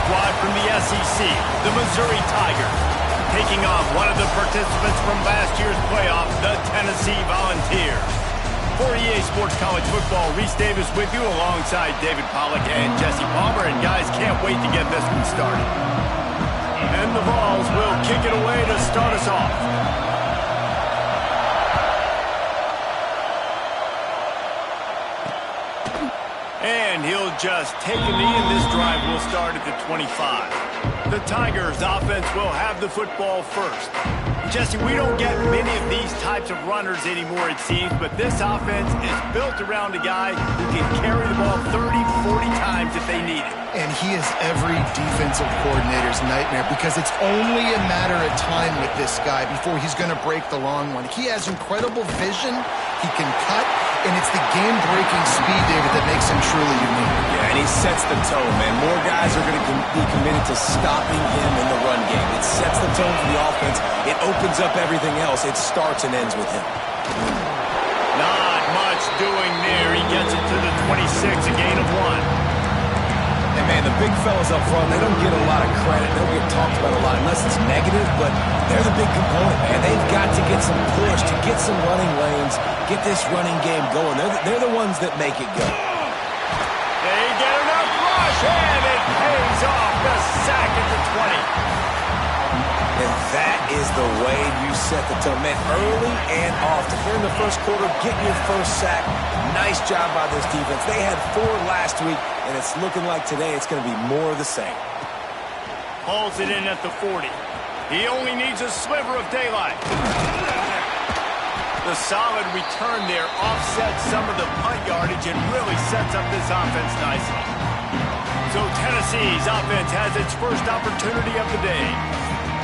squad from the SEC, the Missouri Tigers, taking on one of the participants from last year's playoff, the Tennessee Volunteers. For EA Sports College Football, Reese Davis with you alongside David Pollack and Jesse Palmer. And guys, can't wait to get this one started. And the Vols will kick it away to start us off. And he'll just take a knee, and this drive will start at the 25. The Tigers offense will have the football first. Jesse, we don't get many of these types of runners anymore, it seems, but this offense is built around a guy who can carry the ball 30, 40 times if they need it. And he is every defensive coordinator's nightmare because it's only a matter of time with this guy before he's going to break the long one. He has incredible vision, he can cut, and it's the game-breaking speed, David, that makes him truly unique. Yeah, and he sets the tone, man. More guys are going to be committed to stopping him in the run game. It sets the tone for the offense. It opens up everything else. It starts and ends with him. Not much doing there. He gets it to the 26, a gain of 1. And, man, the big fellas up front, they don't get a lot of credit. They don't get talked about a lot unless it's negative, but they're the big component, man. They've got to get some push, to get some running lanes, get this running game going. They're the ones that make it go. They get enough rush, and it pays off. The sack at the 20. And that is the way you set the tone, man, early and often. Here in the first quarter, getting your first sack. Nice job by this defense. They had 4 last week, and it's looking like today it's going to be more of the same. Hauls it in at the 40. He only needs a sliver of daylight. The solid return there offsets some of the punt yardage and really sets up this offense nicely. So Tennessee's offense has its first opportunity of the day.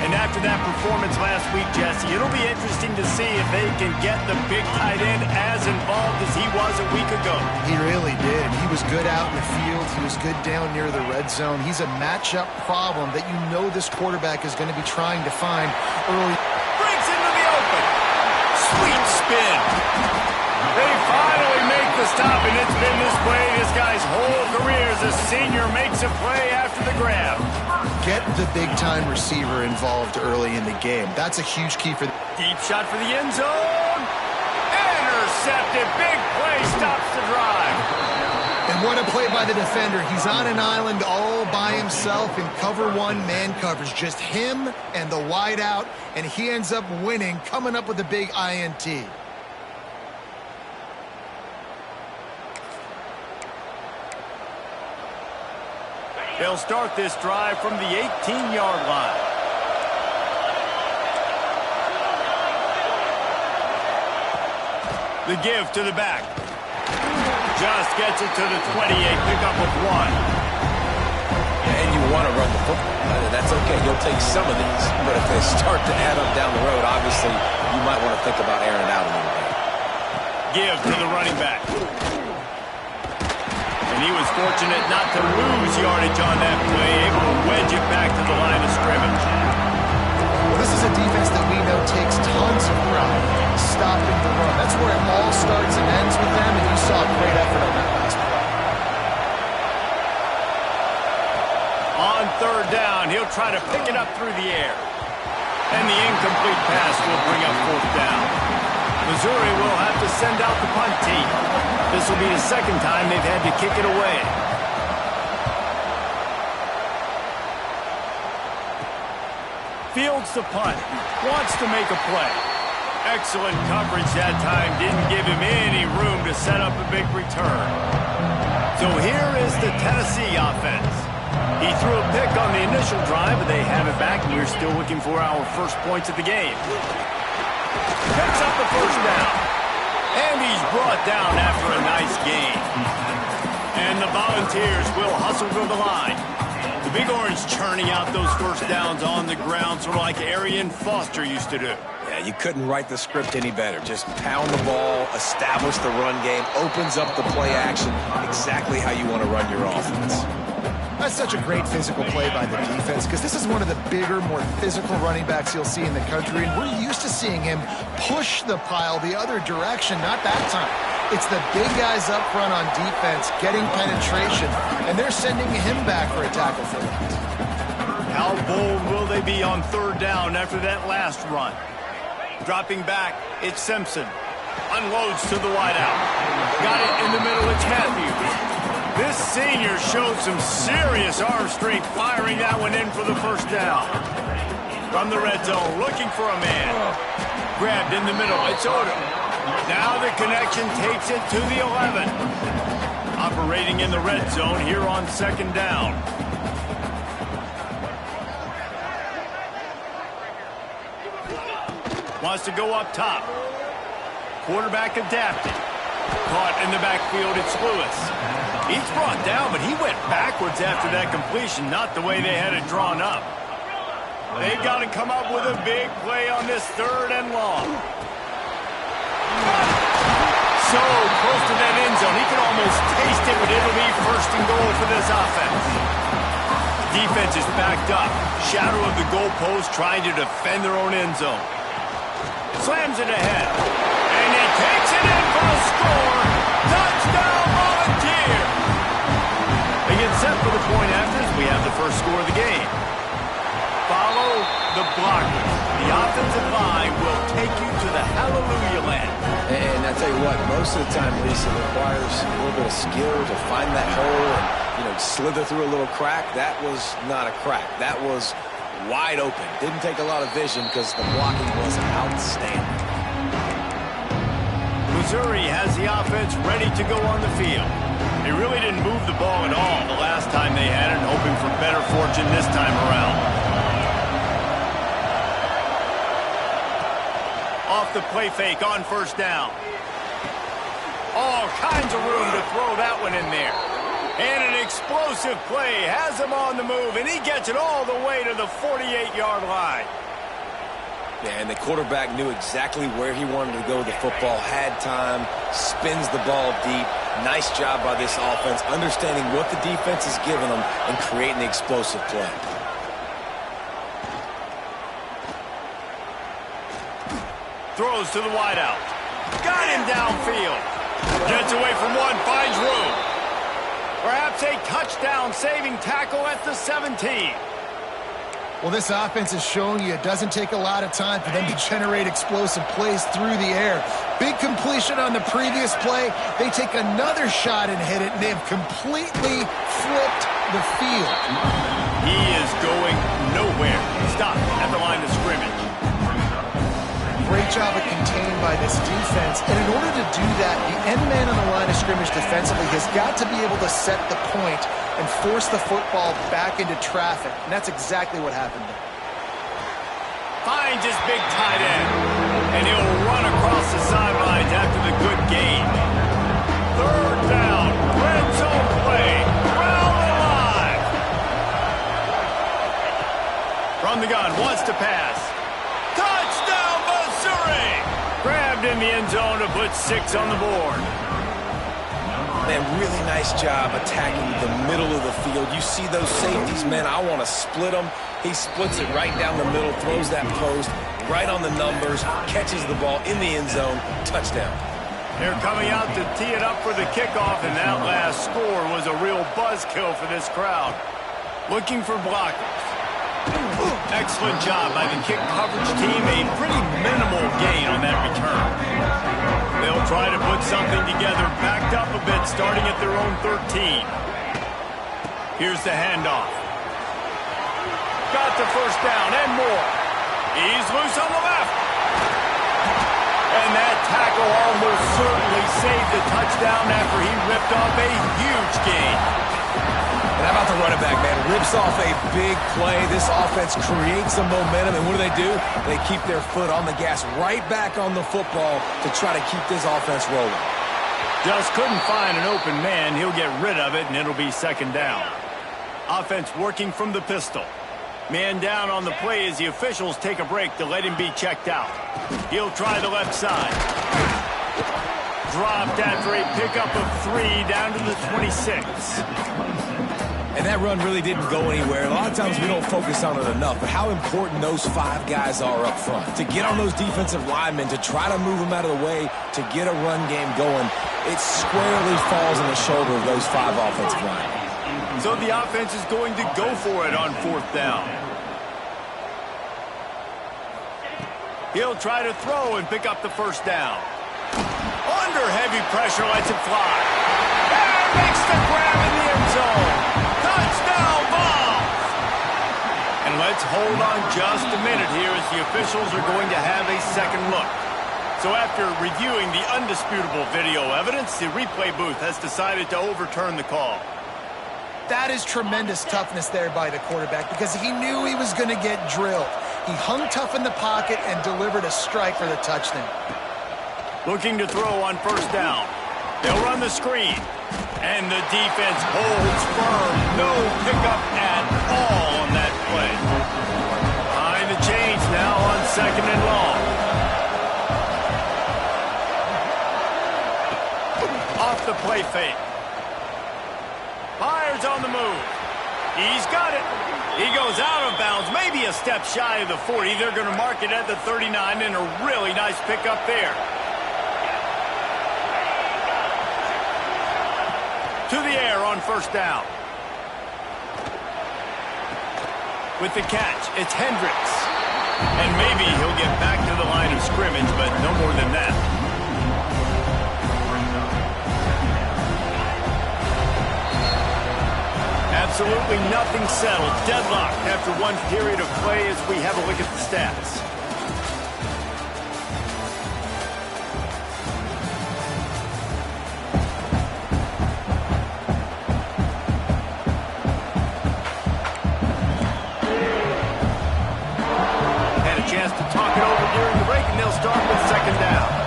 And after that performance last week, Jesse, it'll be interesting to see if they can get the big tight end as involved as he was a week ago. He really did. He was good out in the field. He was good down near the red zone. He's a matchup problem that you know this quarterback is going to be trying to find early. Breaks into the open. Sweet spin. They finally make the stop, and it's been this way this guy's whole career as a senior makes a play after the grab. Get the big-time receiver involved early in the game. That's a huge key for... Deep shot for the end zone. Intercepted. Big play stops the drive. And what a play by the defender. He's on an island all by himself in cover 1 man coverage. Just him and the wide out, and he ends up winning, coming up with a big INT. They'll start this drive from the 18-yard line. The give to the back. Just gets it to the 28, pickup of 1. And you want to run the football. That's okay. You'll take some of these. But if they start to add up down the road, obviously, you might want to think about airing it out a little bit. Give to the running back. And he was fortunate not to lose yardage on that play, able to wedge it back to the line of scrimmage. Well, this is a defense that we know takes tons of pride stopping the run. That's where it all starts and ends with them, and you saw a great effort on that last play. On 3rd down, he'll try to pick it up through the air. And the incomplete pass will bring up 4th down. Missouri will have to send out the punt team. This will be the second time they've had to kick it away. Fields the punt. Wants to make a play. Excellent coverage that time. Didn't give him any room to set up a big return. So here is the Tennessee offense. He threw a pick on the initial drive, but they have it back, and we're still looking for our first points of the game. Picks up the 1st down. And he's brought down after a nice gain. And the Volunteers will hustle to the line. The Big Orange churning out those 1st downs on the ground, sort of like Arian Foster used to do. Yeah, you couldn't write the script any better. Just pound the ball, establish the run game, opens up the play action, exactly how you want to run your offense. That's such a great physical play by the defense because this is one of the bigger, more physical running backs you'll see in the country, and we're used to seeing him push the pile the other direction, not that time. It's the big guys up front on defense getting penetration, and they're sending him back for a tackle for loss. How bold will they be on third down after that last run? Dropping back, it's Simpson. Unloads to the wideout. Got it in the middle, it's Matthews. This senior showed some serious arm strength firing that one in for the first down. From the red zone, looking for a man. Grabbed in the middle, it's Odom. Now the connection takes it to the 11. Operating in the red zone here on second down. Wants to go up top. Quarterback adapted. Caught in the backfield, it's Lewis. He's brought down, but he went backwards after that completion, not the way they had it drawn up. They've got to come up with a big play on this third and long. So close to that end zone, he can almost taste it, but it'll be first and goal for this offense. Defense is backed up. Shadow of the goalpost trying to defend their own end zone. Slams it ahead. And he takes it in for a score. Touchdown, Volunteer. They get set for the point after as we have the first score of the game. Follow the blockers. The offensive line will take you to the hallelujah land. And I tell you what, most of the time, Lisa, it requires a little bit of skill to find that hole and, slither through a little crack. That was not a crack. That was wide open. Didn't take a lot of vision because the blocking was outstanding. Missouri has the offense ready to go on the field. They really didn't move the ball at all the last time they had it, hoping for better fortune this time around. Off the play fake on first down. All kinds of room to throw that one in there. And an explosive play has him on the move, and he gets it all the way to the 48-yard line. Yeah, and the quarterback knew exactly where he wanted to go with the football, had time, spins the ball deep. Nice job by this offense, understanding what the defense is giving them and creating the explosive play. Throws to the wideout. Got him downfield. Gets away from one, finds room. Perhaps a touchdown-saving tackle at the 17. Well, this offense is showing you it doesn't take a lot of time for them to generate explosive plays through the air. Big completion on the previous play. They take another shot and hit it, and they have completely flipped the field. He is going nowhere. Stop at the line of scrimmage. Great job of contained by this defense. And in order to do that, the end man on the line of scrimmage defensively has got to be able to set the point and force the football back into traffic. And that's exactly what happened there. Finds his big tight end. And he'll run across the sidelines after the good gain. Third down. Red zone play. Round alive. From the gun. Wants to pass. Touchdown, Missouri! Grabbed in the end zone to put 6 on the board. Man, really nice job attacking the middle of the field. You see those safeties, man, I want to split them. He splits it right down the middle, throws that post, right on the numbers, catches the ball in the end zone, touchdown. They're coming out to tee it up for the kickoff, and that last score was a real buzzkill for this crowd. Looking for blockers. Excellent job by the kick coverage team. A pretty minimal gain on that return. They'll try to put something together, backed up a bit, starting at their own 13. Here's the handoff. Got the first down and more. He's loose on the left. And that tackle almost certainly saved the touchdown after he ripped off a huge gain. And how about the running back, man? Rips off a big play. This offense creates some momentum, and what do? They keep their foot on the gas right back on the football to try to keep this offense rolling. Just couldn't find an open man. He'll get rid of it, and it'll be second down. Offense working from the pistol. Man down on the play as the officials take a break to let him be checked out. He'll try the left side. Dropped after a pickup of 3 down to the 26. And that run really didn't go anywhere. A lot of times we don't focus on it enough, but how important those 5 guys are up front. To get on those defensive linemen, to try to move them out of the way, to get a run game going, it squarely falls on the shoulder of those 5 offensive linemen. So the offense is going to go for it on 4th down. He'll try to throw and pick up the 1st down. Under heavy pressure, lets it fly. And makes the grab in the end zone. Touchdown, Vols! And let's hold on just a minute here as the officials are going to have a second look. So after reviewing the undisputable video evidence, the replay booth has decided to overturn the call. That is tremendous toughness there by the quarterback because he knew he was going to get drilled. He hung tough in the pocket and delivered a strike for the touchdown. Looking to throw on 1st down. They'll run the screen. And the defense holds firm. No pickup at all on that play. Behind the chains now on 2nd and long. Off the play fake. Fires on the move. He's got it. He goes out of bounds, maybe a step shy of the 40. They're going to mark it at the 39, and a really nice pickup there. To the air on 1st down. With the catch, it's Hendricks. And maybe he'll get back to the line of scrimmage, but no more than that. Absolutely nothing settled. Deadlocked after one period of play as we have a look at the stats. Had a chance to talk it over during the break, and they'll start with 2nd down.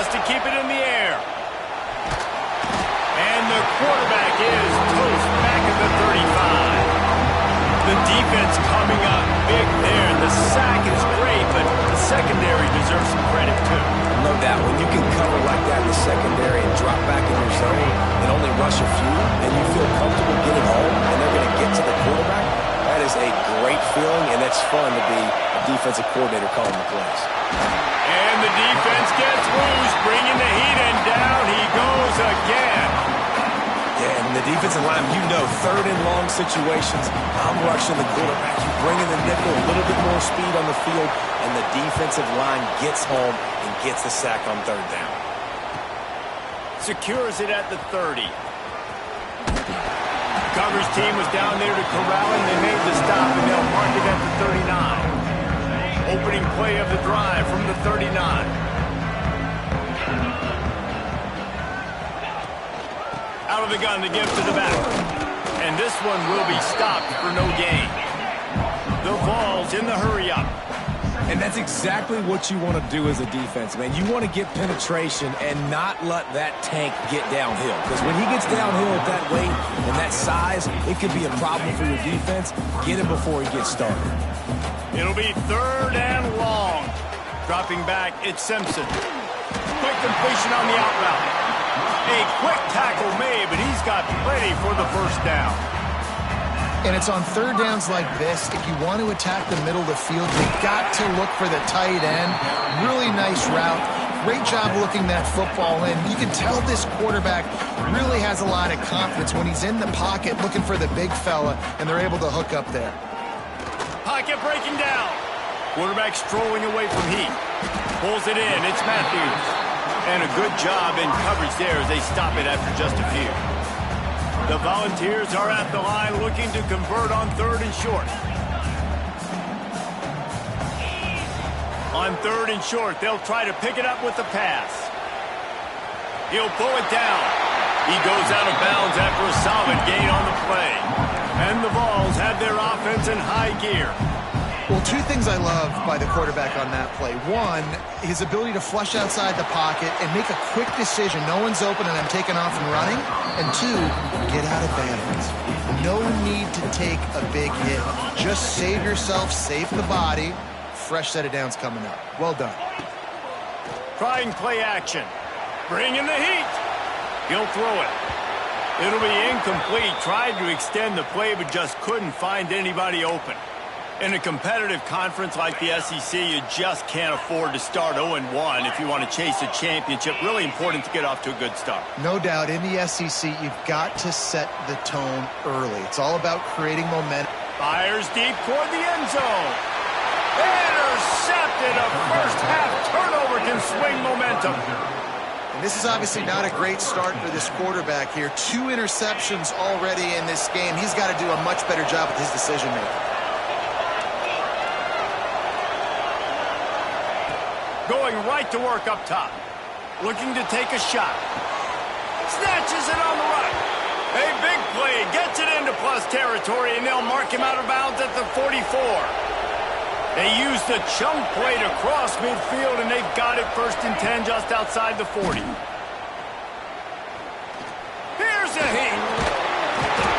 To keep it in the air. And the quarterback is toast back at the 35. The defense coming up big there. The sack is great, but the secondary deserves some credit too. No doubt. When you can cover like that in the secondary and drop back in your zone and only rush a few, and you feel comfortable getting home, and they're going to get to the quarterback, that is a great feeling, and it's fun to be a defensive coordinator calling the plays. And the defense gets loose, bringing the heat, and down he goes again. Yeah, and the defensive line, you know, 3rd and long situations, I'm rushing the quarterback. You bring in the nickel, a little bit more speed on the field, and the defensive line gets home and gets the sack on 3rd down. Secures it at the 30. Coverage team was down there to corral him. They made the stop, and they'll mark it at the 39. Opening play of the drive from the 39. Out of the gun to give to the back. And this one will be stopped for no gain. The Vols in the hurry-up. And that's exactly what you want to do as a defense, man. You want to get penetration and not let that tank get downhill. Because when he gets downhill at that weight and that size, it could be a problem for your defense. Get him before he gets started. It'll be 3rd and long. Dropping back, it's Simpson. Quick completion on the out route. A quick tackle made, but he's got plenty for the 1st down. And it's on 3rd downs like this. If you want to attack the middle of the field, you've got to look for the tight end. Really nice route. Great job looking that football in. You can tell this quarterback really has a lot of confidence when he's in the pocket looking for the big fella, and they're able to hook up there. Pocket breaking down. Quarterback strolling away from heat. Pulls it in. It's Matthews. And a good job in coverage there as they stop it after just a few. The Volunteers are at the line looking to convert on 3rd and short. On 3rd and short, they'll try to pick it up with the pass. He'll pull it down. He goes out of bounds after a solid gain on the play. And the Vols have their offense in high gear. Well, 2 things I love by the quarterback on that play. 1, his ability to flush outside the pocket and make a quick decision. No one's open and I'm taking off and running. And 2, get out of bounds. No need to take a big hit. Just save yourself, save the body. Fresh set of downs coming up. Well done. Trying play action. Bringing the heat. He'll throw it. It'll be incomplete. Tried to extend the play, but just couldn't find anybody open. In a competitive conference like the SEC, you just can't afford to start 0-1 if you want to chase a championship. Really important to get off to a good start. No doubt, in the SEC, you've got to set the tone early. It's all about creating momentum. Fires deep toward the end zone. Intercepted. A first-half turnover can swing momentum. And this is obviously not a great start for this quarterback here. 2 interceptions already in this game. He's got to do a much better job with his decision-making. Going right to work up top. Looking to take a shot. Snatches it on the right. A big play. Gets it into plus territory, and they'll mark him out of bounds at the 44. They used a chunk play to cross midfield, and they've got it 1st and 10 just outside the 40. Here's a heat.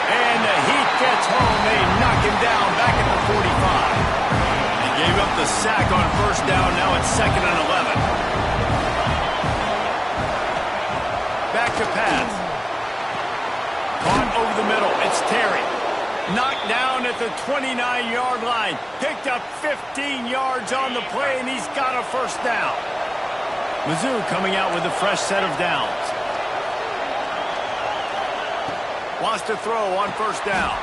And the heat gets home. They knock him down back at the 45. Gave up the sack on 1st down. Now it's 2nd and 11. Back to pass. Caught over the middle. It's Terry. Knocked down at the 29-yard line. Picked up 15 yards on the play, and he's got a 1st down. Mizzou coming out with a fresh set of downs. Wants to throw on 1st down.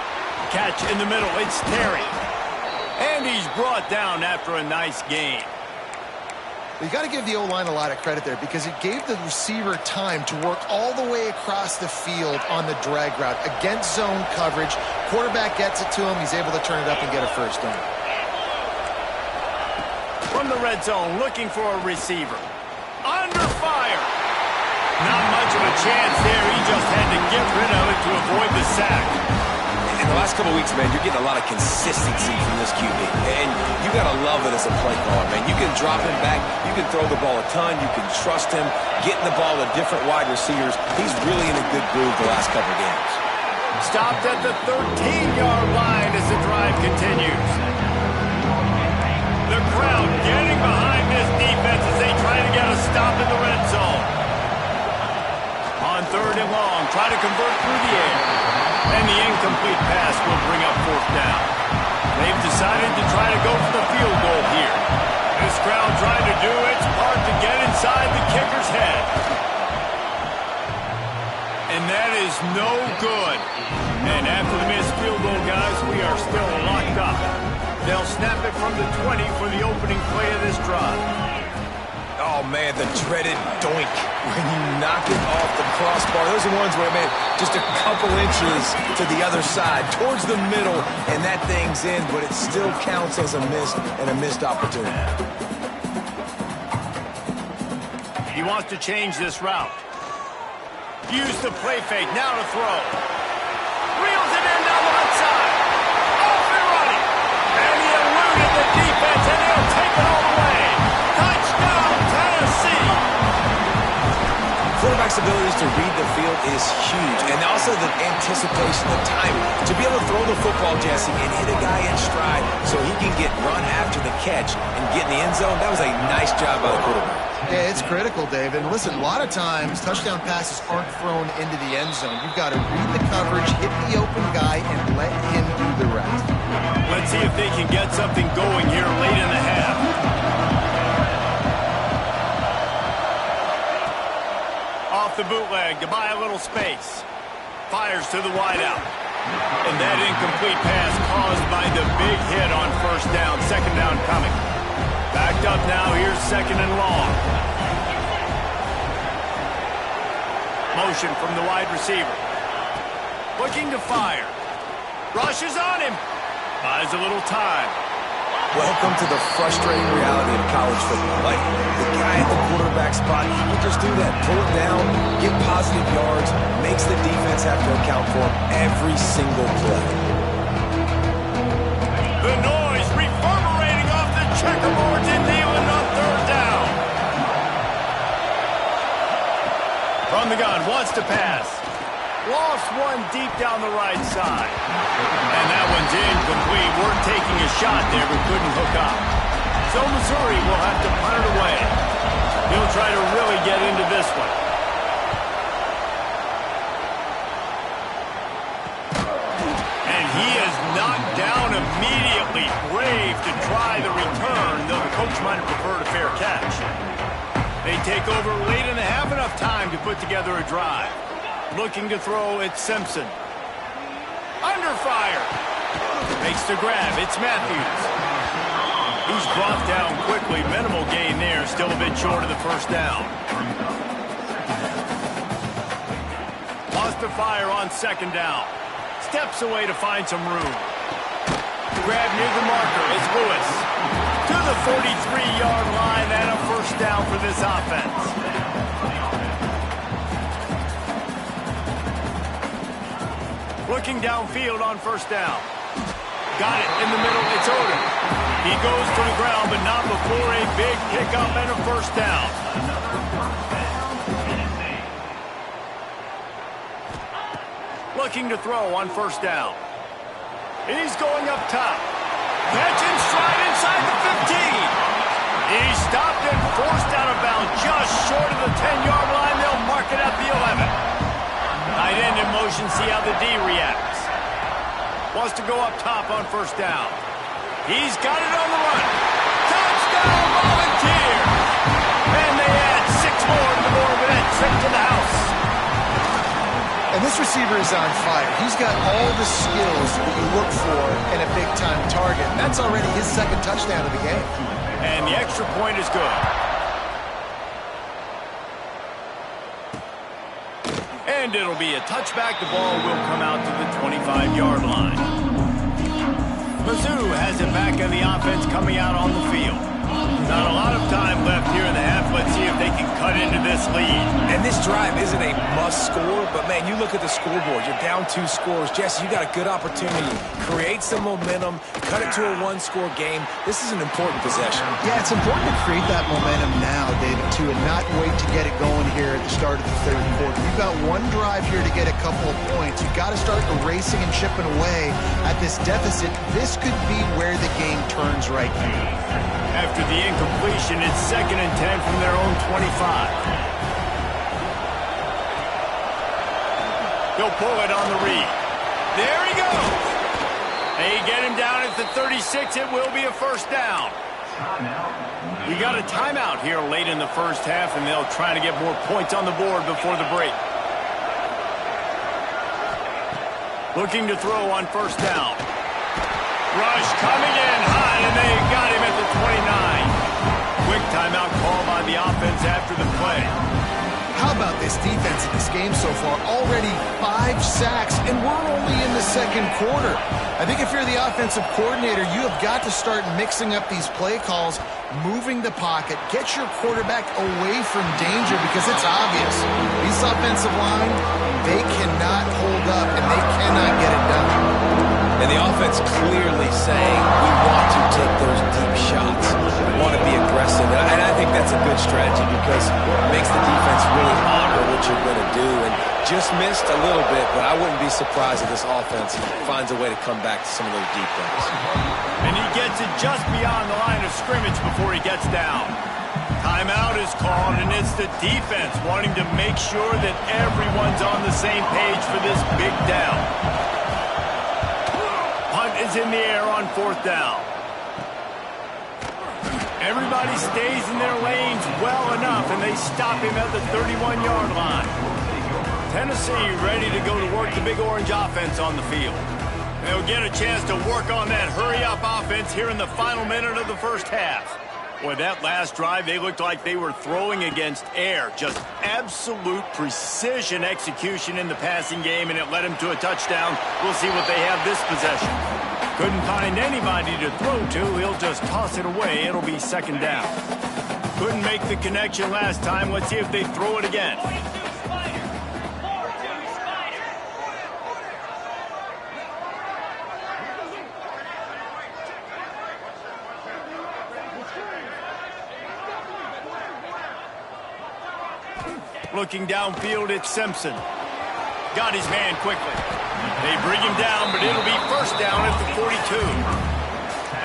Catch in the middle. It's Terry. And he's brought down after a nice gain. You got to give the O-line a lot of credit there because it gave the receiver time to work all the way across the field on the drag route against zone coverage. Quarterback gets it to him. He's able to turn it up and get a 1st down. From the red zone, looking for a receiver. Under fire. Not much of a chance there. He just had to get rid of it to avoid the sack. In the last couple of weeks, man, you're getting a lot of consistency from this QB. And you got to love it as a play caller, man. You can drop him back. You can throw the ball a ton. You can trust him. Getting the ball to different wide receivers. He's really in a good groove the last couple of games. Stopped at the 13-yard line as the drive continues. The crowd getting behind this defense as they try to get a stop in the red zone. On 3rd and long, try to convert through the air. And the incomplete pass will bring up 4th down. They've decided to try to go for the field goal here. This crowd trying to do its part to get inside the kicker's head. And that is no good. And after the missed field goal, guys, we are still locked up. They'll snap it from the 20 for the opening play of this drive. Oh, man, the dreaded doink when you knock it off the crossbar. Those are ones where, man, just a couple inches to the other side, towards the middle, and that thing's in, but it still counts as a miss and a missed opportunity. He wants to change this route. Use the play fake, now to throw. Reels it in down the left side. Off and running. And he eluded the defense, and he'll take it all the way. Touchdown, Tennessee. Quarterback's abilities to read the field is huge, and also the anticipation, the timing. To be able to throw the football, Jesse, and hit a guy in stride so he can get run after the catch and get in the end zone, that was a nice job by the quarterback. Yeah, it's critical, Dave. And listen, a lot of times touchdown passes aren't thrown into the end zone. You've got to read the coverage, hit the open guy, and let him do the rest. Let's see if they can get something going here late in the half. Off the bootleg to buy a little space. Fires to the wideout. And that incomplete pass caused by the big hit on 1st down. 2nd down coming. Backed up now, here's 2nd and long. Motion from the wide receiver. Looking to fire. Rushes on him. Buys a little time. Welcome to the frustrating reality of college football. Like, the guy at the quarterback spot, he can just do that. Pull it down, get positive yards, makes the defense have to account for him every single play. The noise reverberating off the checkerboards in Neyland on 3rd down. From the gun, wants to pass. Lost one deep down the right side. And that one's incomplete. We're taking a shot there, but couldn't hook up. So Missouri will have to punt it away. He'll try to really get into this one. take over late in the half, enough time to put together a drive. Looking to throw, it's Simpson. Under fire. Makes the grab, it's Matthews. He's brought down quickly, minimal gain there, still a bit short of the first down. Lost to fire on second down. Steps away to find some room. Grab near the marker, it's Lewis. To the 43-yard line and a first down for this offense. Looking downfield on first down. Got it in the middle, it's Odom. He goes to the ground, but not before a big pickup and a first down. Looking to throw on first down. He's going up top. Catch and stride inside the 15. He's stopped and forced out of bounds just short of the 10-yard line. They'll mark it at the 11. Tight end in motion, see how the D reacts. Wants to go up top on first down. He's got it on the run. Touchdown, Volunteers! And they add 6 more to the board with that trip to the house. And this receiver is on fire. He's got all the skills that you look for in a big-time target. That's already his second touchdown of the game. And the extra point is good. And it'll be a touchback. The ball will come out to the 25-yard line. Mizzou has it back in the offense coming out on the field. Not a lot of time left here in the half. Let's see if they can cut into this lead. And this drive isn't a must score, but man, you look at the scoreboard. You're down 2 scores. Jesse, you got a good opportunity. Create some momentum. Cut it to a 1-score game. This is an important possession. Yeah, it's important to create that momentum now, David, too, and not wait to get it going here at the start of the third quarter. You've got one drive here to get a couple of points. You've got to start erasing and chipping away at this deficit. This could be where the game turns right here. After the incompletion, it's 2nd and 10 from their own 25. They'll pull it on the read. There he goes. They get him down at the 36. It will be a first down. We got a timeout here late in the first half, and they'll try to get more points on the board before the break. Looking to throw on first down. Rush coming in high, and they got him at the 29. Quick timeout call by the offense after the play. How about this defense in this game so far? Already 5 sacks, and we're only in the second quarter. I think if you're the offensive coordinator, you have got to start mixing up these play calls, moving the pocket, get your quarterback away from danger, because it's obvious. This offensive line, they cannot hold up, and they cannot get it done. And the offense clearly saying, we want to take those deep shots. We want to be aggressive. And I think that's a good strategy because it makes the defense really honor what you're going to do. And just missed a little bit, but I wouldn't be surprised if this offense finds a way to come back to some of those deep runs. And he gets it just beyond the line of scrimmage before he gets down. Timeout is called, and it's the defense wanting to make sure that everyone's on the same page for this big down. Is in the air on fourth down. Everybody stays in their lanes well enough, and they stop him at the 31-yard line. Tennessee ready to go to work the Big Orange offense on the field. They'll get a chance to work on that hurry-up offense here in the final minute of the first half. Boy, that last drive, they looked like they were throwing against air. Just absolute precision execution in the passing game, and it led them to a touchdown. We'll see what they have this possession. Couldn't find anybody to throw to. He'll just toss it away. It'll be second down. Couldn't make the connection last time. Let's see if they throw it again. Looking downfield, it's Simpson. Got his man quickly. They bring him down, but it'll be first down at the 42.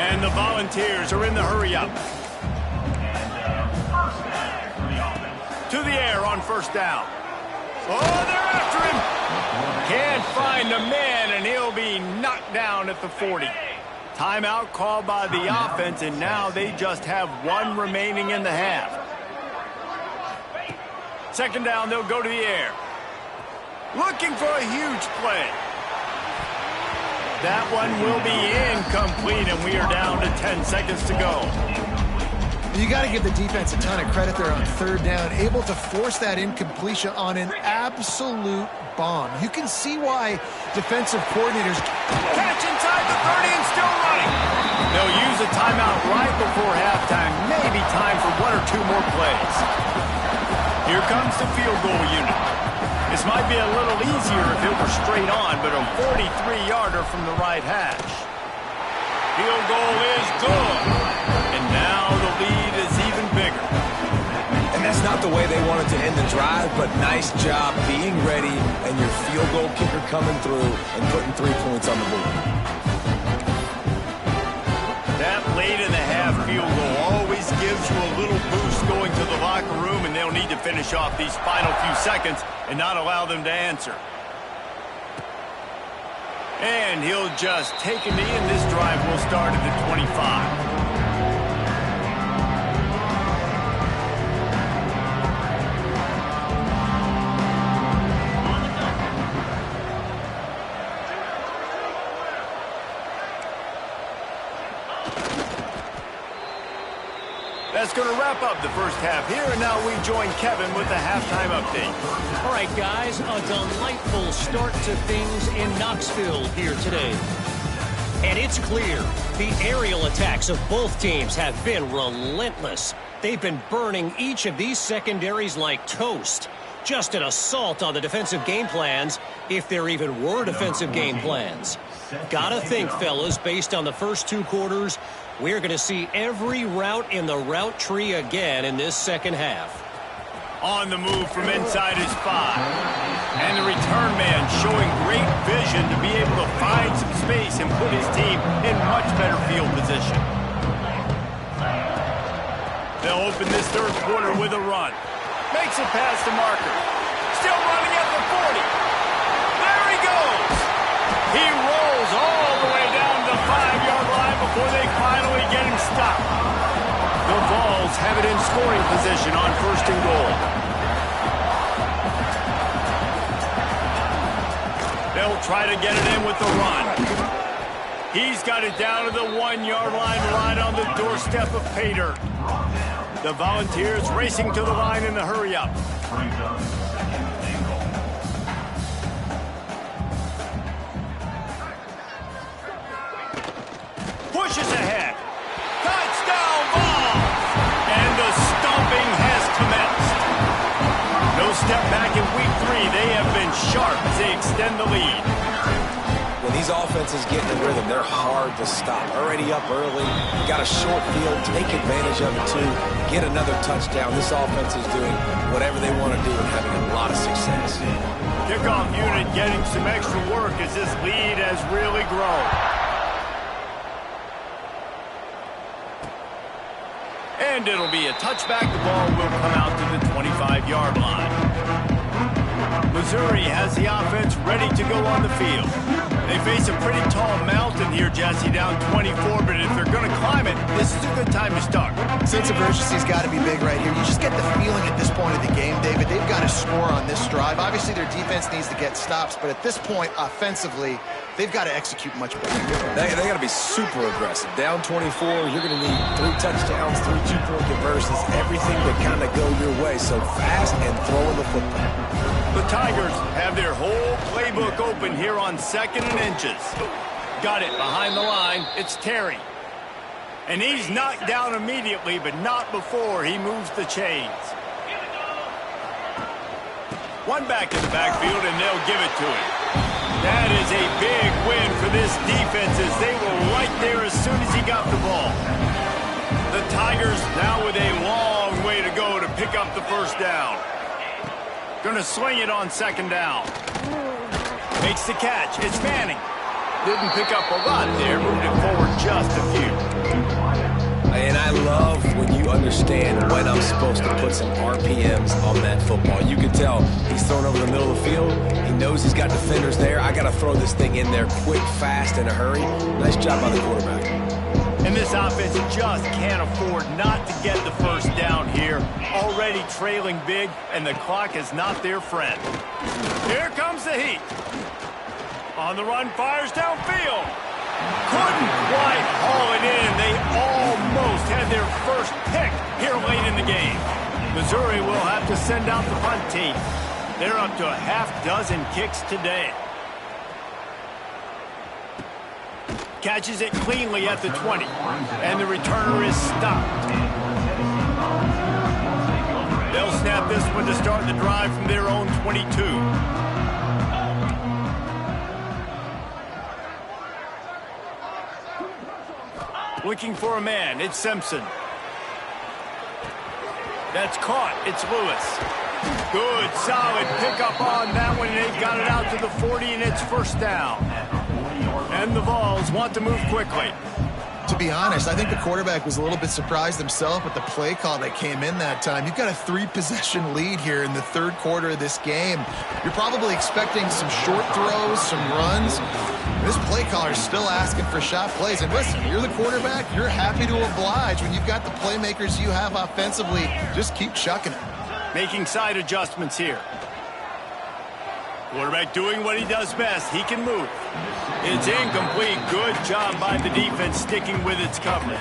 And the Volunteers are in the hurry-up. To the air on first down. Oh, they're after him. Can't find the man, and he'll be knocked down at the 40. Timeout called by the offense, and now they just have 1 remaining in the half. second down, they'll go to the air. Looking for a huge play. That one will be incomplete, and we are down to 10 seconds to go. You got to give the defense a ton of credit there on third down, able to force that incompletion on an absolute bomb. You can see why defensive coordinators catch inside the 30 and still running. They'll use a timeout right before halftime. Maybe time for one or two more plays. Here comes the field goal unit. This might be a little easier if it were straight on, but a 43-yarder from the right hash. Field goal is good. And now the lead is even bigger. And that's not the way they wanted to end the drive, but nice job being ready and your field goal kicker coming through and putting 3 points on the board. That late-in-the-half field goal always gives you a little boost going to the locker room, and they'll need to finish off these final few seconds and not allow them to answer. And he'll just take a knee, and this drive will start at the 25. That's going to wrap up the first half here, and now we join Kevin with the halftime update. All right, guys, a delightful start to things in Knoxville here today. And it's clear the aerial attacks of both teams have been relentless. They've been burning each of these secondaries like toast. Just an assault on the defensive game plans, if there even were defensive game plans. Gotta think, fellas, based on the first two quarters, we're going to see every route in the route tree again in this second half. On the move from inside his 5. And the return man showing great vision to be able to find some space and put his team in much better field position. They'll open this third quarter with a run. Makes it past the marker. Still running at the 40. There he goes. He rolls all the way down to the 5-yard line before they finally get him stopped. The Vols have it in scoring position on first and goal. They'll try to get it in with the run. He's got it down to the 1-yard line right on the doorstep of pay dirt. The Volunteers racing to the line in the hurry-up. Pushes ahead. Touchdown Vols! And the stomping has commenced. No step back in week 3. They have been sharp as they extend the lead. When these offenses get in the rhythm, they're hard to stop. Already up early, got a short field, take advantage of it too, get another touchdown. This offense is doing whatever they want to do and having a lot of success. Kickoff unit getting some extra work as this lead has really grown. And it'll be a touchback. The ball will come out to the 25-yard line. Missouri has the offense ready to go on the field. They face a pretty tall mountain here, Jesse, down 24, but if they're going to climb it, this is a good time to start. Sense of urgency's got to be big right here. You just get the feeling at this point of the game, David, they've got to score on this drive. Obviously, their defense needs to get stops, but at this point, offensively, they've got to execute much better. They got to be super aggressive. Down 24, you're going to need 3 touchdowns, 3 two-point conversions, everything to kind of go your way. So fast and throwing the football. The Tigers have their whole playbook open here on 2nd and inches. Got it behind the line. It's Terry. And he's knocked down immediately, but not before he moves the chains. One back in the backfield, and they'll give it to him. That is a big win for this defense as they were right there as soon as he got the ball. The Tigers now with a long way to go to pick up the first down. Gonna swing it on 2nd down. Makes the catch. It's Manning. Didn't pick up a lot there, moved it forward just a few. And I love when you understand when I'm supposed to put some RPMs on that football. You can tell he's thrown over the middle of the field. He knows he's got defenders there. I got to throw this thing in there quick, fast, in a hurry. Nice job by the quarterback. And this offense just can't afford not to get the first down here. Already trailing big, and the clock is not their friend. Here comes the heat. On the run, fires downfield. Couldn't quite haul it in. They almost had their first pick here late in the game. Missouri will have to send out the punt team. They're up to a half-dozen kicks today. Catches it cleanly at the 20, and the returner is stopped. They'll snap this one to start the drive from their own 22. Looking for a man, it's Simpson. That's caught, it's Lewis. Good, solid pickup on that one, and they've got it out to the 40, and it's first down. And the Vols want to move quickly. To be honest, I think the quarterback was a little bit surprised himself with the play call that came in that time. You've got a 3-possession lead here in the third quarter of this game. You're probably expecting some short throws, some runs. This play caller is still asking for shot plays. And listen, you're the quarterback. You're happy to oblige. When you've got the playmakers you have offensively, just keep chucking it. Making side adjustments here. Quarterback doing what he does best. He can move. It's incomplete. Good job by the defense sticking with its coverage.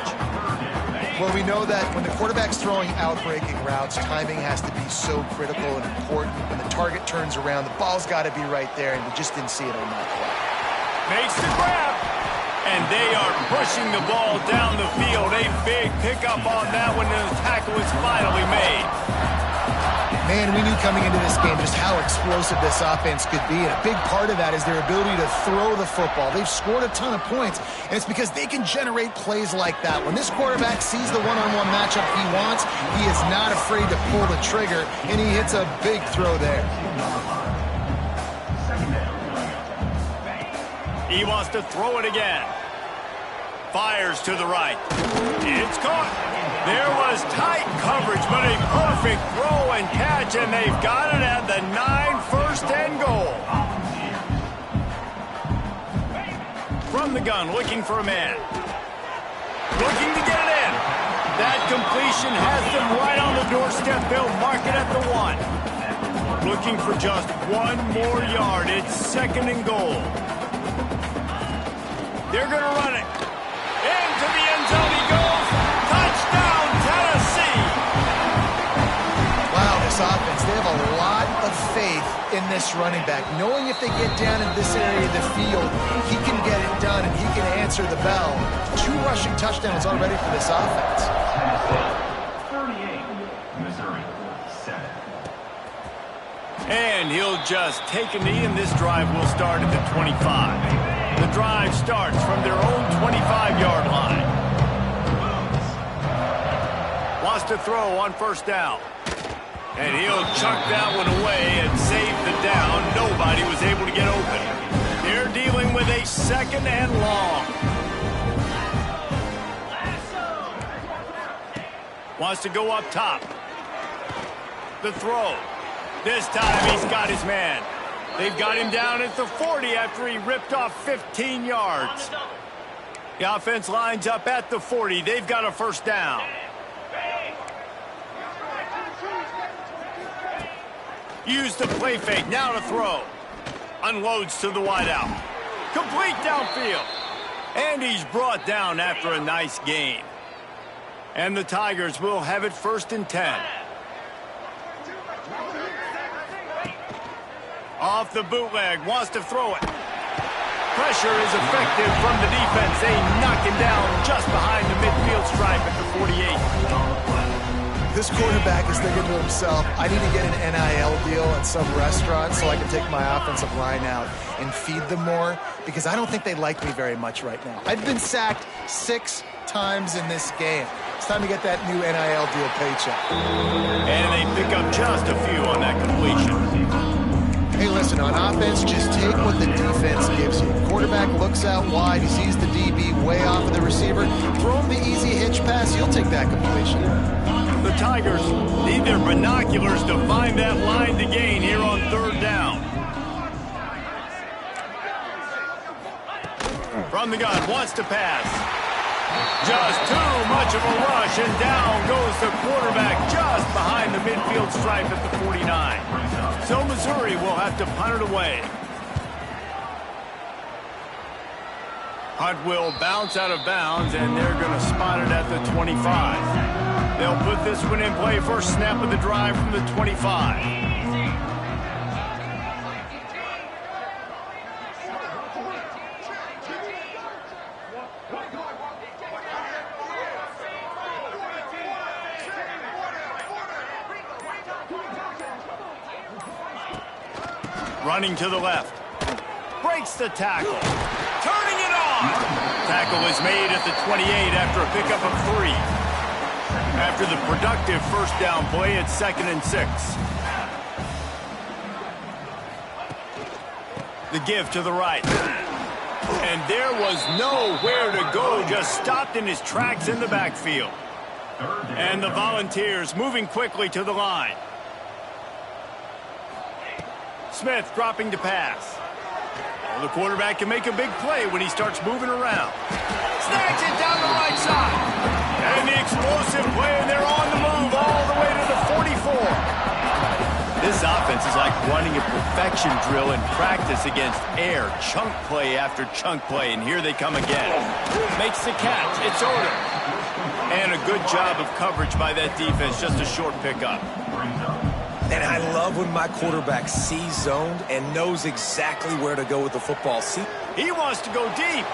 Well, we know that when the quarterback's throwing out-breaking routes, timing has to be so critical and important. When the target turns around, the ball's got to be right there, and we just didn't see it on that play. Makes the grab. And they are pushing the ball down the field. A big pickup on that one, and the tackle is finally made. Man, we knew coming into this game just how explosive this offense could be, and a big part of that is their ability to throw the football. They've scored a ton of points, and it's because they can generate plays like that. When this quarterback sees the one-on-one matchup he wants, he is not afraid to pull the trigger, and he hits a big throw there. He wants to throw it again. Fires to the right. It's caught. There was tight coverage, but a perfect throw and catch, and they've got it at the 9, first and goal. From the gun, looking for a man. Looking to get it in. That completion has them right on the doorstep. They'll mark it at the 1. Looking for just one more yard. It's second and goal. They're going to run it. Into the end zone he goes. Touchdown, Tennessee. Wow, this offense, they have a lot of faith in this running back. Knowing if they get down in this area of the field, he can get it done and he can answer the bell. 2 rushing touchdowns already for this offense. 38, Missouri 7. And he'll just take a knee, and this drive will start at the 25. The drive starts from their own 25-yard line. Wants to throw on first down. And he'll chuck that one away and save the down. Nobody was able to get open. They're dealing with a second and long. Wants to go up top. The throw. This time he's got his man. They've got him down at the 40 after he ripped off 15 yards. The offense lines up at the 40. They've got a first down. Use the play fake. Now to throw. Unloads to the wideout. Complete downfield. And he's brought down after a nice gain. And the Tigers will have it first and 10. Off the bootleg, wants to throw it. Pressure is effective from the defense. They knock him down just behind the midfield stripe at the 48. This quarterback is thinking to himself, I need to get an NIL deal at some restaurant so I can take my offensive line out and feed them more, because I don't think they like me very much right now. I've been sacked 6 times in this game. It's time to get that new NIL deal paycheck. And they pick up just a few on that completion. Hey, listen, on offense, just take what the defense gives you. Quarterback looks out wide. He sees the DB way off of the receiver. Throw him the easy hitch pass. He'll take that completion. The Tigers need their binoculars to find that line to gain here on third down. From the gun, wants to pass. Just too much of a rush, and down goes the quarterback just behind the midfield stripe at the 49. So Missouri will have to punt it away. Punt will bounce out of bounds, and they're going to spot it at the 25. They'll put this one in play first snap of the drive from the 25. Running to the left. Breaks the tackle. Turning it on. Tackle is made at the 28 after a pickup of 3. After the productive first down play, it's 2nd and 6. The give to the right. And there was nowhere to go, just stopped in his tracks in the backfield. And the Volunteers moving quickly to the line. Smith dropping to pass. Well, the quarterback can make a big play when he starts moving around. Snags it down the right side. And the explosive play, and they're on the move all the way to the 44. This offense is like running a perfection drill in practice against air. Chunk play after chunk play, and here they come again. Makes the catch. It's over. And a good job of coverage by that defense. Just a short pickup. And I love when my quarterback sees zoned and knows exactly where to go with the football. See, he wants to go deep.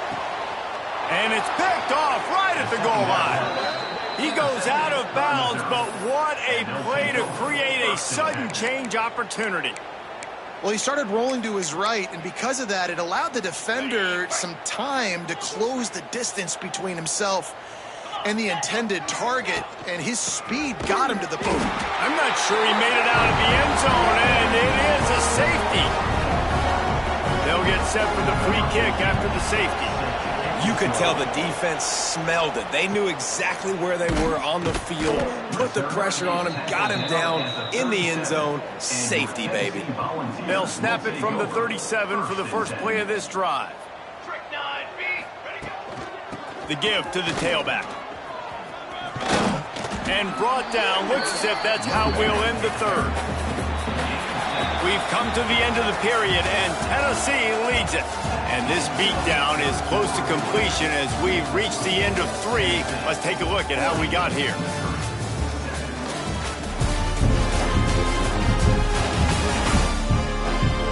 And it's picked off right at the goal line. He goes out of bounds, but what a play to create a sudden change opportunity. Well, he started rolling to his right, and because of that, it allowed the defender some time to close the distance between himself and the intended target, and his speed got him to the post. I'm not sure he made it out of the end zone, and it is a safety. They'll get set for the free kick after the safety. You could tell the defense smelled it. They knew exactly where they were on the field, put the pressure on him, got him down in the end zone. Safety, baby. They'll snap it from the 37 for the first play of this drive. The give to the tailback. And brought down. Looks as if that's how we'll end the third. We've come to the end of the period, and Tennessee leads it. And this beatdown is close to completion as we've reached the end of 3. Let's take a look at how we got here.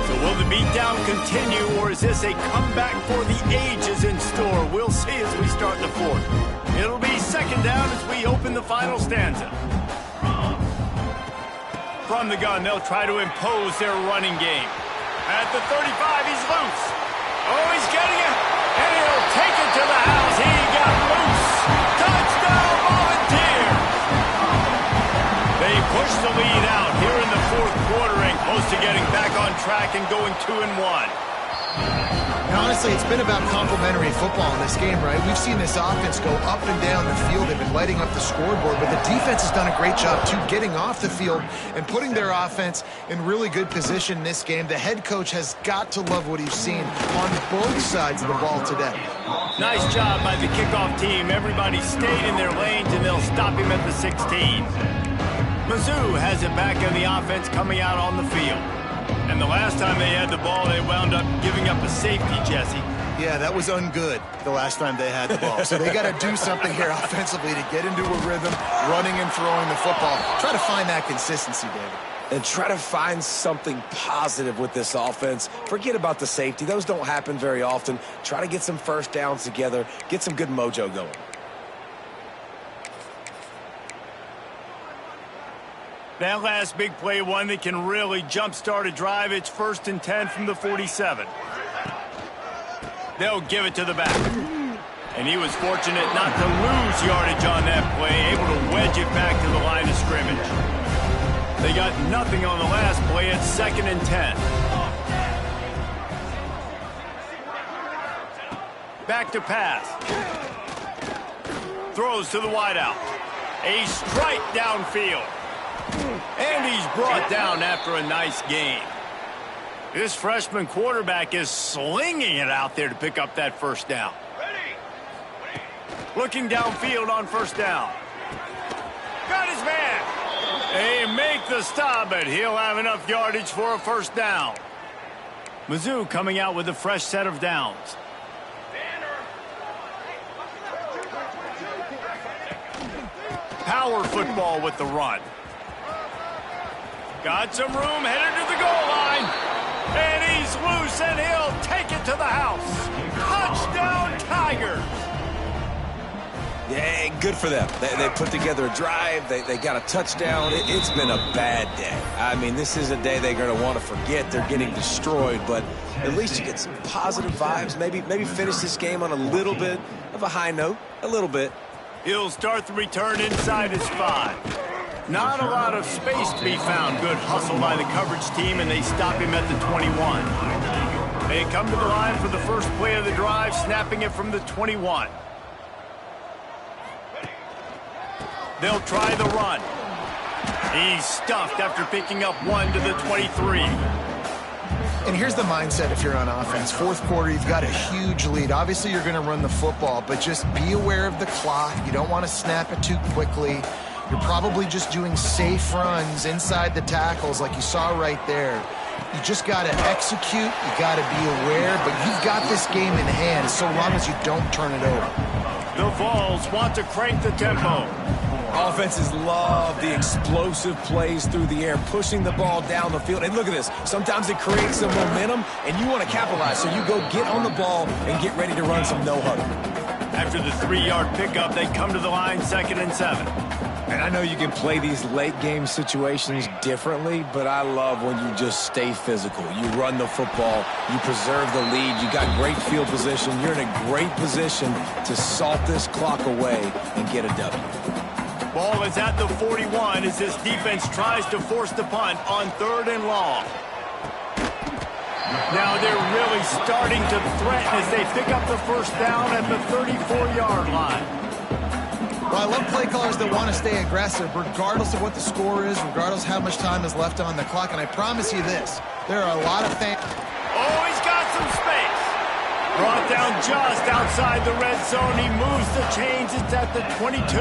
So will the beatdown continue, or is this a comeback for the ages in store? We'll see as we start the 4th. It'll be 2nd down as we open the final stanza. From the gun, they'll try to impose their running game. At the 35, he's loose. Oh, he's getting it. And he'll take it to the house. He got loose. Touchdown, Volunteers. They push the lead out here in the 4th quarter and close to getting back on track and going 2-1. And honestly, it's been about complementary football in this game, right? We've seen this offense go up and down the field. They've been lighting up the scoreboard, but the defense has done a great job, too, getting off the field and putting their offense in really good position in this game. The head coach has got to love what he's seen on both sides of the ball today. Nice job by the kickoff team. Everybody stayed in their lanes, and they'll stop him at the 16. Mizzou has it back in the offense coming out on the field. And the last time they had the ball, they wound up giving up a safety, Jesse. Yeah, that was ungood the last time they had the ball. So they got to do something here offensively to get into a rhythm, running and throwing the football. Try to find that consistency, David. And try to find something positive with this offense. Forget about the safety. Those don't happen very often. Try to get some first downs together, get some good mojo going. That last big play, one that can really jumpstart a drive. It's 1st and 10 from the 47. They'll give it to the back. And he was fortunate not to lose yardage on that play, able to wedge it back to the line of scrimmage. They got nothing on the last play. It's 2nd and 10. Back to pass. Throws to the wideout. A strike downfield. And he's brought down after a nice gain. This freshman quarterback is slinging it out there to pick up that first down. Looking downfield on first down. Got his man. They make the stop, but he'll have enough yardage for a first down. Mizzou coming out with a fresh set of downs. Power football with the run. Got some room, headed to the goal line. And he's loose, and he'll take it to the house. Touchdown, Tigers. Yeah, good for them. They put together a drive. They got a touchdown. It's been a bad day. I mean, this is a day they're going to want to forget. They're getting destroyed, but at least you get some positive vibes. Maybe finish this game on a little bit of a high note. A little bit. He'll start the return inside his 5. Not a lot of space to be found. Good hustle by the coverage team, and they stop him at the 21. They come to the line for the first play of the drive, snapping it from the 21. They'll try the run. He's stuffed after picking up 1 to the 23. And here's the mindset if you're on offense. Fourth quarter, you've got a huge lead. Obviously, you're going to run the football, but just be aware of the clock. You don't want to snap it too quickly. You're probably just doing safe runs inside the tackles like you saw right there. You just got to execute. You got to be aware, but you've got this game in hand so long as you don't turn it over. The Vols want to crank the tempo. Offenses love the explosive plays through the air, pushing the ball down the field. And look at this. Sometimes it creates some momentum, and you want to capitalize. So you go get on the ball and get ready to run some no-huddle. After the 3-yard pickup, they come to the line, 2nd and 7. And I know you can play these late-game situations differently, but I love when you just stay physical. You run the football. You preserve the lead. You got great field position. You're in a great position to salt this clock away and get a W. Ball is at the 41 as this defense tries to force the punt on 3rd and long. Now they're really starting to threaten as they pick up the first down at the 34-yard line. Well, I love play callers that want to stay aggressive regardless of what the score is, regardless of how much time is left on the clock. And I promise you this, there are a lot of things. Oh, he's got some space. Brought down just outside the red zone. He moves the chains. It's at the 22.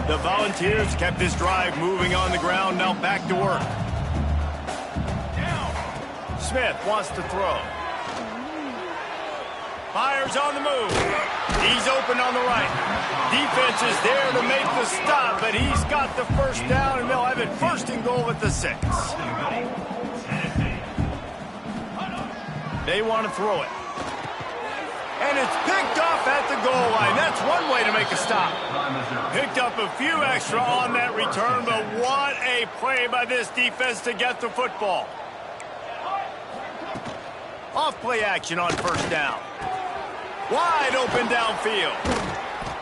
The Volunteers kept this drive moving on the ground. Now back to work. Smith wants to throw. Fires on the move. He's open on the right. Defense is there to make the stop, but he's got the first down, and they'll have it 1st and goal at the 6. They want to throw it. And it's picked off at the goal line. That's one way to make a stop. Picked up a few extra on that return, but what a play by this defense to get the football. Off play action on first down. Wide open downfield.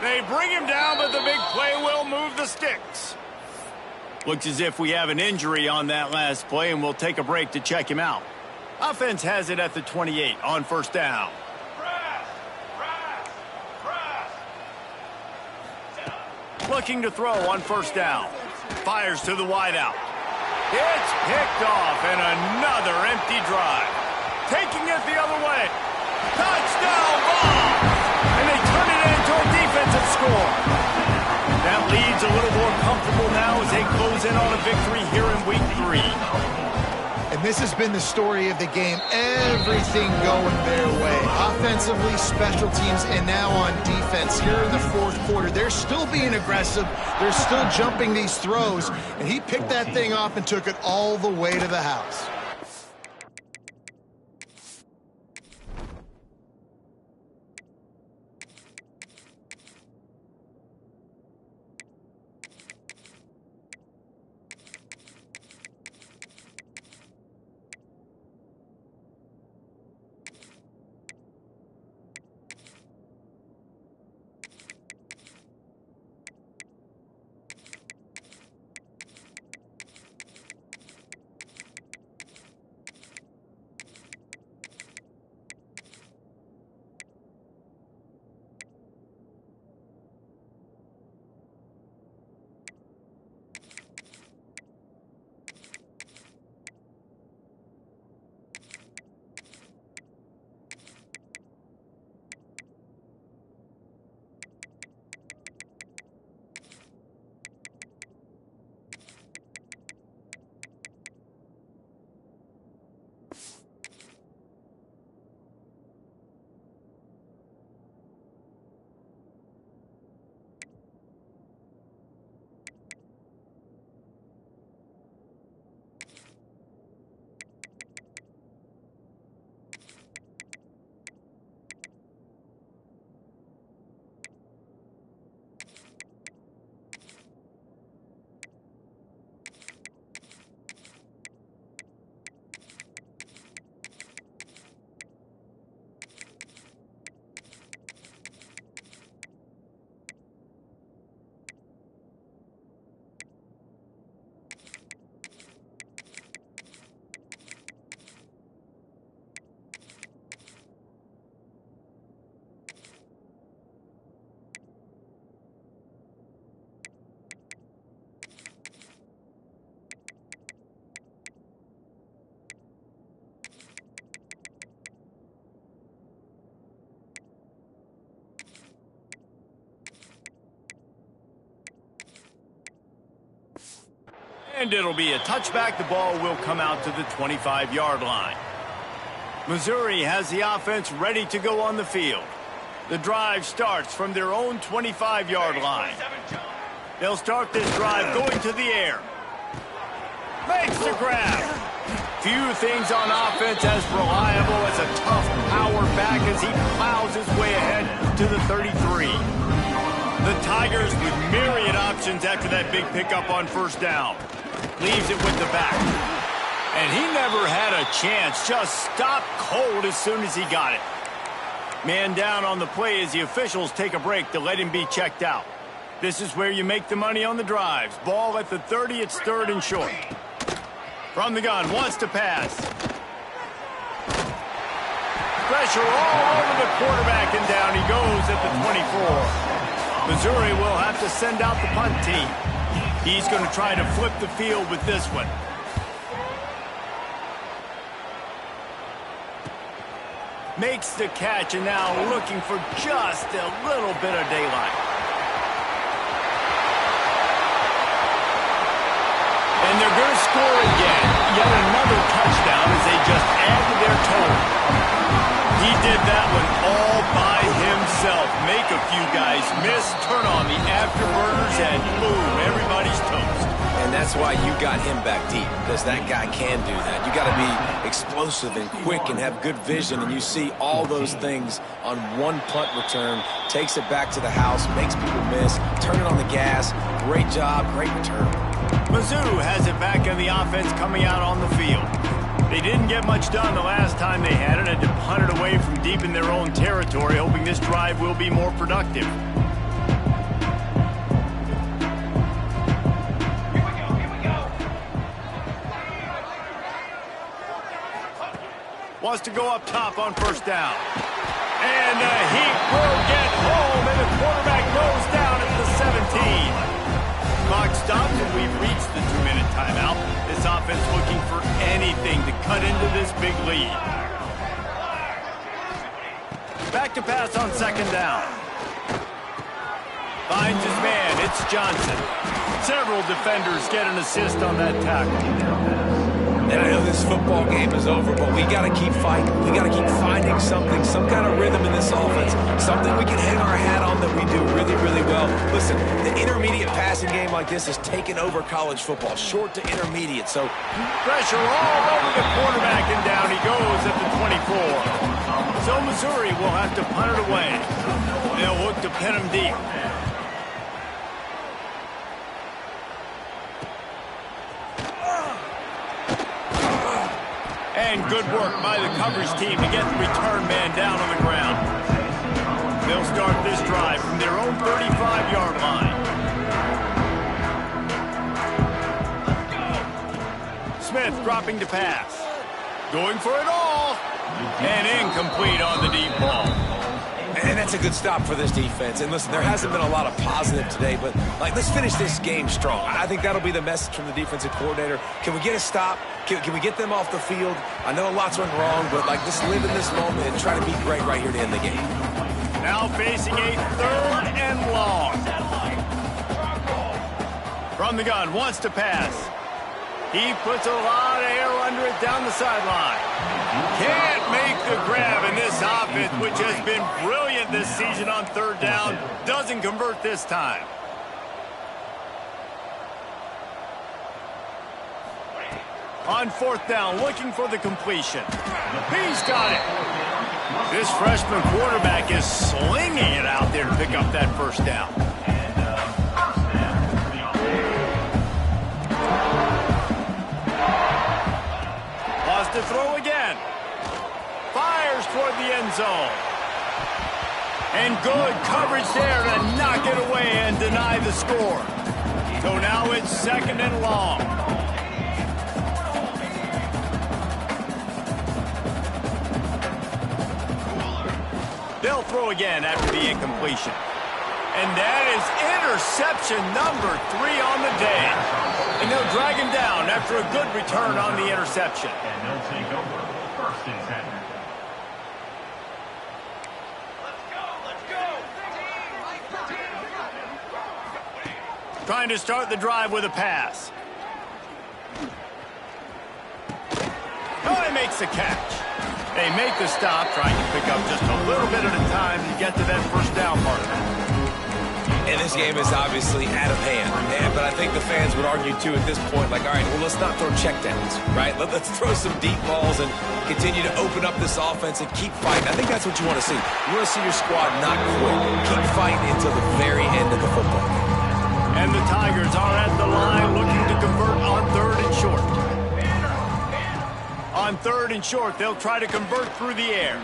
They bring him down, but the big play will move the sticks. Looks as if we have an injury on that last play, and we'll take a break to check him out. Offense has it at the 28 on first down. Looking to throw on first down. Fires to the wideout. It's picked off, and another empty drive. Taking it the other way. Touchdown ball! And they turn it into a defensive score. That lead's a little more comfortable now as they close in on a victory here in week 3. And this has been the story of the game. Everything going their way. Offensively, special teams, and now on defense. Here in the fourth quarter, they're still being aggressive. They're still jumping these throws. And he picked that thing off and took it all the way to the house. And it'll be a touchback. The ball will come out to the 25-yard line. Missouri has the offense ready to go on the field. The drive starts from their own 25-yard line. They'll start this drive going to the air. Makes the grab. Few things on offense as reliable as a tough power back as he plows his way ahead to the 33. The Tigers with myriad options after that big pickup on first down. Leaves it with the back. And he never had a chance. Just stopped cold as soon as he got it. Man down on the play as the officials take a break to let him be checked out. This is where you make the money on the drives. Ball at the 30, it's third and short. From the gun, wants to pass. Pressure all over the quarterback, and down he goes at the 24. Missouri will have to send out the punt team. He's going to try to flip the field with this one. Makes the catch, and now looking for just a little bit of daylight. And they're going to score again. Yet another touchdown as they just add to their total. He did that one all by himself. Make a few guys miss, turn on the afterburners, and boom, everybody's toast. And that's why you got him back deep, because that guy can do that. You got to be explosive and quick and have good vision, and you see all those things on one punt return. Takes it back to the house, makes people miss, turning on the gas. Great job, great return. Mizzou has it back in the offense coming out on the field. They didn't get much done the last time they had it, and to punt it away from deep in their own territory, hoping this drive will be more productive. Wants to go up top on first down. And he will get home, and the quarterback goes down at the 17. Clock stops, and we've reached the 2-minute timeout. This offense looking for anything to cut into this big lead. Back to pass on second down. Finds his man. It's Johnson. Several defenders get an assist on that tackle. And I know this football game is over, but we got to keep fighting. We got to keep finding something, some kind of rhythm in this offense, something we can hang our hat on that we do really, really well. Listen, the intermediate passing game like this has taken over college football, short to intermediate. So pressure all over the quarterback, and down he goes at the 24. So Missouri will have to punt it away. They'll look to pin him deep. And good work by the coverage team to get the return man down on the ground. They'll start this drive from their own 35-yard line. Smith dropping to pass. Going for it all. And incomplete on the deep ball. And that's a good stop for this defense. And listen, there hasn't been a lot of positive today, but let's finish this game strong. I think that'll be the message from the defensive coordinator. Can we get a stop? Can we get them off the field? I know lots went wrong, but just live in this moment and try to be great right here to end the game. Now facing a third and long. From the gun, wants to pass. He puts a lot of air under it, it down the sideline. Can't make the grab, and this offense, which has been brilliant this season on third down, doesn't convert this time. On fourth down, looking for the completion. He's got it. This freshman quarterback is slinging it out there to pick up that first down. Lost to throw again. Fires toward the end zone. And good coverage there to knock it away and deny the score. So now it's 2nd and long. They'll throw again after the incompletion. And that is interception number 3 on the day. And they'll drag him down after a good return on the interception. And they'll take over 1st and 10. Trying to start the drive with a pass. Oh, he makes the catch. They make the stop, trying to pick up just a little bit at a time to get to that first down mark. And this game is obviously out of hand. But I think the fans would argue, too, at this point, like, all right, well, let's not throw checkdowns, right? Let's throw some deep balls and continue to open up this offense and keep fighting. I think that's what you want to see. You want to see your squad not quit. Keep fighting until the very end of the football game. And the Tigers are at the line looking to convert on 3rd and short. On 3rd and short, they'll try to convert through the air.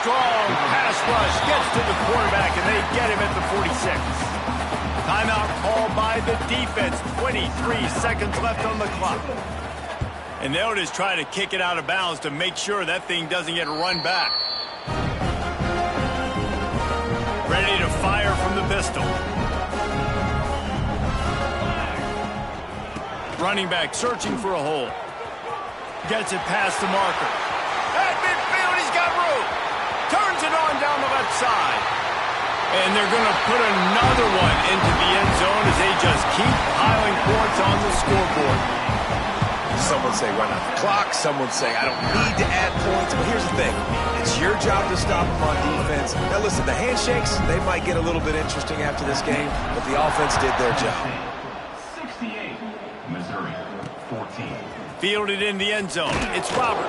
Strong pass rush gets to the quarterback, and they get him at the 46. Timeout called by the defense. 23 seconds left on the clock. And they'll just try to kick it out of bounds to make sure that thing doesn't get run back. Ready to fire from the pistol. Running back searching for a hole. Gets it past the marker. At midfield, he's got room. Turns it on down the left side. And they're going to put another one into the end zone as they just keep piling points on the scoreboard. Some would say run out the clock. Some would say I don't need to add points. But here's the thing. It's your job to stop them on defense. Now, listen, the handshakes, they might get a little bit interesting after this game, but the offense did their job. 68, Missouri, 14. Fielded in the end zone. It's Roberts.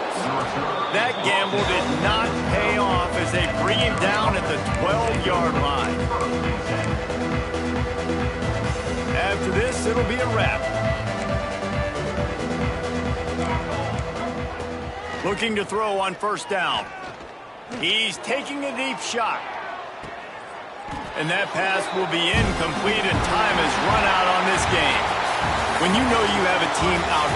That gamble did not pay off as they bring him down at the 12-yard line. After this, it'll be a wrap. Looking to throw on 1st down. He's taking a deep shot. And that pass will be incomplete, and time has run out on this game. When you know you have a team out